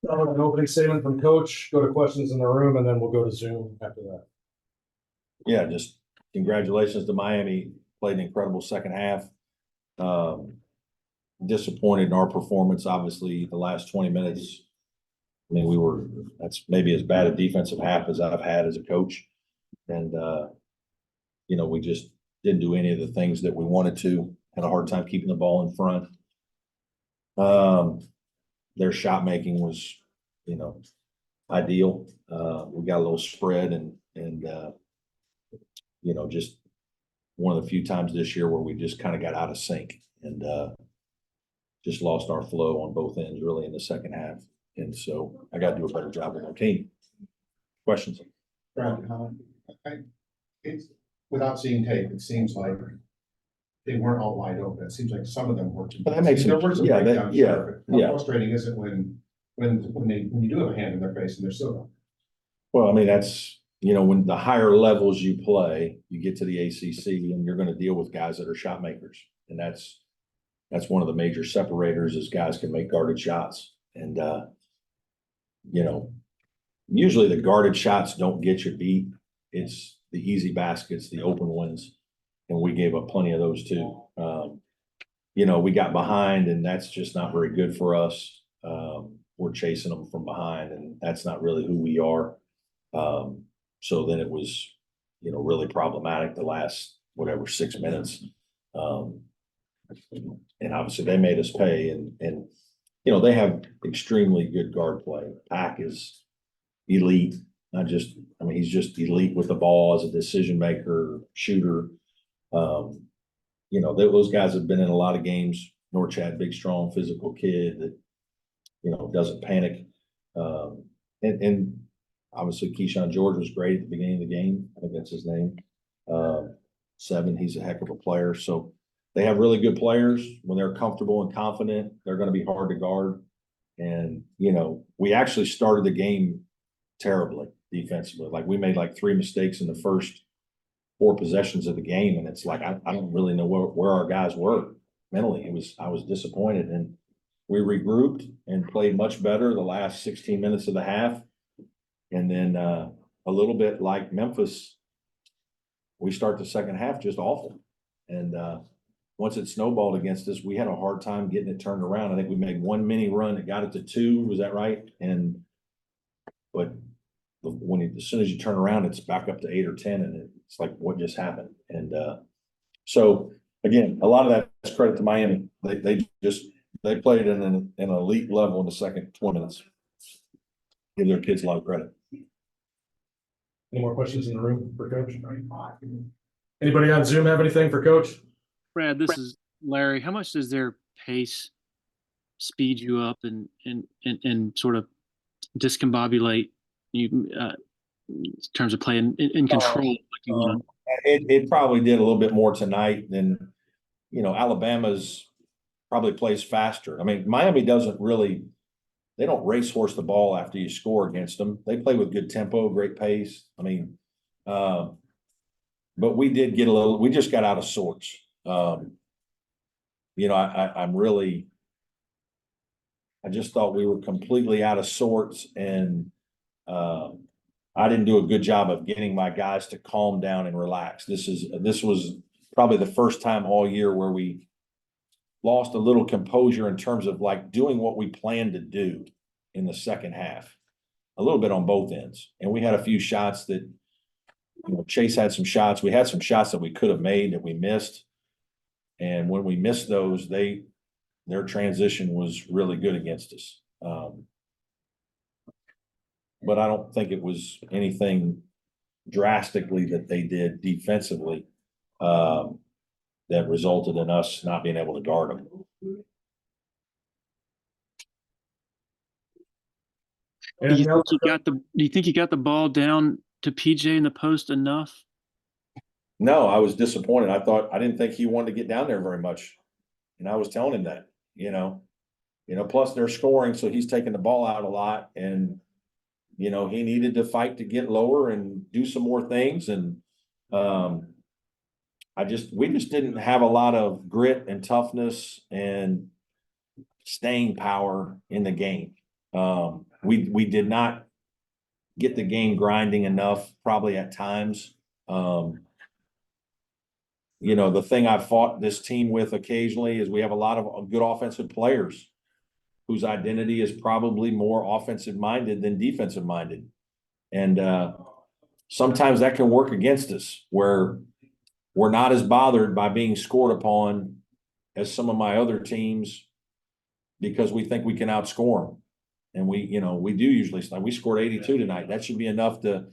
start with an opening statement from Coach, go to questions in the room, and then we'll go to Zoom after that. Yeah, just congratulations to Miami. Played an incredible second half. Disappointed in our performance, obviously, the last 20 minutes. I mean, that's maybe as bad a defensive half as I've had as a coach. And, we just didn't do any of the things that we wanted to. Had a hard time keeping the ball in front. Their shot making was, ideal. We got a little spread and just one of the few times this year where we just kind of got out of sync and just lost our flow on both ends really in the second half. And so I got to do a better job with our team. Questions? Brad, it's without seeing tape, it seems like they weren't all wide open. It seems like some of them were. But that makes there were some breakdowns. How frustrating is it when you do have a hand in their face and they're still going? Well, I mean, that's, when the higher levels you play, you get to the ACC and you're going to deal with guys that are shot makers. And that's one of the major separators is guys can make guarded shots. And, usually the guarded shots don't get you beat. It's the easy baskets, the open ones. And we gave up plenty of those too. We got behind and that's just not very good for us. We're chasing them from behind and that's not really who we are. So then it was, really problematic the last, 6 minutes. And obviously they made us pay and they have extremely good guard play. Pack is elite. He's just elite with the ball as a decision maker, shooter. Those guys have been in a lot of games. Norchad, big, strong, physical kid that, doesn't panic. And obviously Keyshawn George was great at the beginning of the game. I think that's his name. 7, he's a heck of a player. So they have really good players. When they're comfortable and confident, they're going to be hard to guard. And, we actually started the game terribly defensively. Like we made 3 mistakes in the first 4 possessions of the game. And it's like, I don't really know where our guys were mentally. I was disappointed. And we regrouped and played much better the last 16 minutes of the half. And then a little bit like Memphis, we start the second half just awful. And once it snowballed against us, we had a hard time getting it turned around. I think we made 1 mini run that got it to 2. Was that right? But as soon as you turn around, it's back up to 8 or 10, and it's like, what just happened? And so again, a lot of that's credit to Miami. They played in an elite level in the second 20 minutes. Give their kids a lot of credit. Any more questions in the room for Coach? Anybody on Zoom have anything for Coach? Brad, this is Larry. How much does their pace speed you up and sort of discombobulate you in terms of playing in control like you want? It probably did a little bit more tonight than, Alabama's probably plays faster. I mean, Miami they don't racehorse the ball after you score against them. They play with good tempo, great pace. I mean, but we just got out of sorts. I just thought we were completely out of sorts and I didn't do a good job of getting my guys to calm down and relax. This was probably the first time all year where we lost a little composure in terms of doing what we planned to do in the second half, a little bit on both ends. And we had a few shots that, Chase had some shots. We had some shots that we could have made that we missed. And when we missed those, their transition was really good against us. But I don't think it was anything drastically that they did defensively that resulted in us not being able to guard them. Do you think you got the ball down to PJ in the post enough? No, I was disappointed. I didn't think he wanted to get down there very much. And I was telling him that, plus they're scoring. So he's taking the ball out a lot and, he needed to fight to get lower and do some more things. And we just didn't have a lot of grit and toughness and staying power in the game. We did not get the game grinding enough, probably at times. You know, the thing I've fought this team with occasionally is we have a lot of good offensive players whose identity is probably more offensive minded than defensive minded. And sometimes that can work against us, where we're not as bothered by being scored upon as some of my other teams because we think we can outscore them. And we do usually, we scored 82 tonight. That should be enough to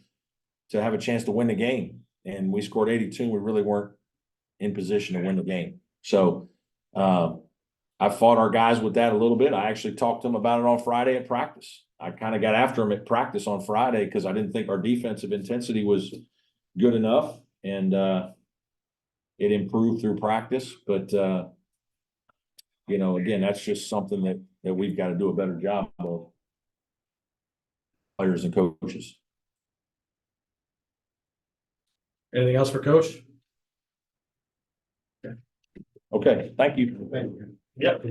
have a chance to win the game. And we scored 82 and we really weren't in position to win the game. So I fought our guys with that a little bit. I actually talked to them about it on Friday at practice. I kind of got after them at practice on Friday because I didn't think our defensive intensity was good enough. And it improved through practice. But, again, that's just something that we've got to do a better job of, players and coaches. Anything else for Coach? Okay, thank you. Yep.